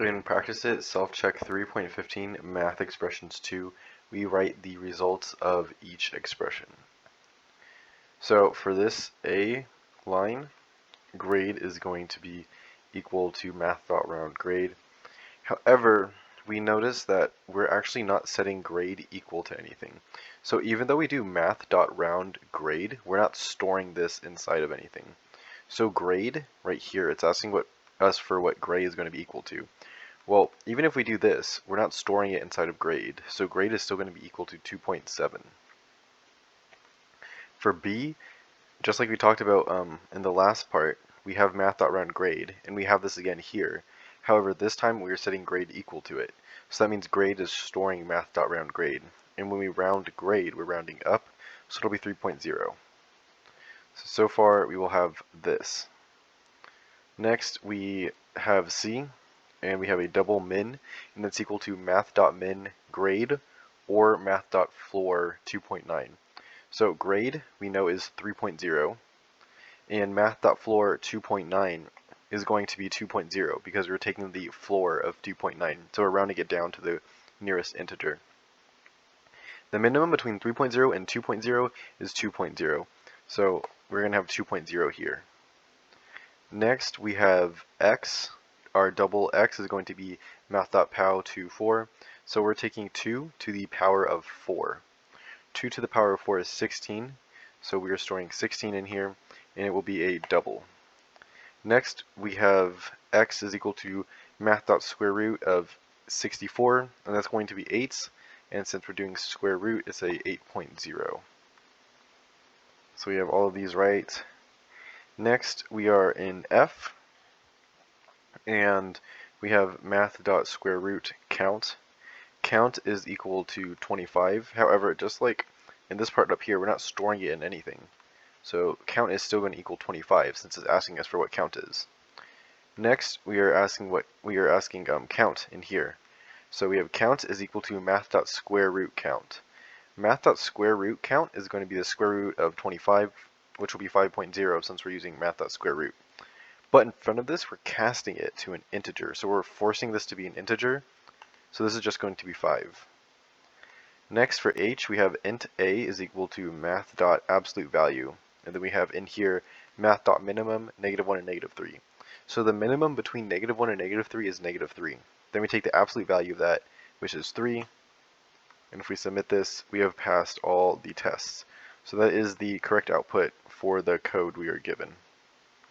In Practice It, Self-Check 3.15, Math Expressions 2, we write the results of each expression. So for this A line, grade is going to be equal to Math.round grade. However, we notice that we're actually not setting grade equal to anything. So even though we do Math.round grade, we're not storing this inside of anything. So grade, right here, it's asking us for what grade is going to be equal to. Well, even if we do this, we're not storing it inside of grade, so grade is still going to be equal to 2.7. For B, just like we talked about in the last part, we have Math.round grade, and we have this again here. However, this time we are setting grade equal to it. So that means grade is storing Math.round grade. And when we round grade, we're rounding up, so it'll be 3.0. So far, we will have this. Next, we have C, and we have a double min, and that's equal to Math.min grade or Math.floor 2.9. So grade, we know, is 3.0, and Math.floor 2.9 is going to be 2.0 because we're taking the floor of 2.9, so we're rounding it down to the nearest integer. The minimum between 3.0 and 2.0 is 2.0, so we're going to have 2.0 here. Next, we have x. Our double x is going to be Math.pow to 4, so we're taking 2 to the power of 4. 2 to the power of 4 is 16, so we are storing 16 in here, and it will be a double. Next, we have x is equal to Math.square root of 64, and that's going to be 8, and since we're doing square root, it's a 8.0. So we have all of these right. Next, we are in F, and we have math.square root count. Count is equal to 25. However, just like in this part up here, we're not storing it in anything. So count is still going to equal 25 since it's asking us for what count is. Next, we are asking count in here. So we have count is equal to math.square root count. Math.square root count is going to be the square root of 25, which will be 5.0 since we're using math.square root. But in front of this, we're casting it to an integer. So we're forcing this to be an integer. So this is just going to be 5. Next, for h, we have int a is equal to math.absolute value. And then we have in here math.minimum, -1 and -3. So the minimum between -1 and -3 is -3. Then we take the absolute value of that, which is 3. And if we submit this, we have passed all the tests. So that is the correct output for the code we are given.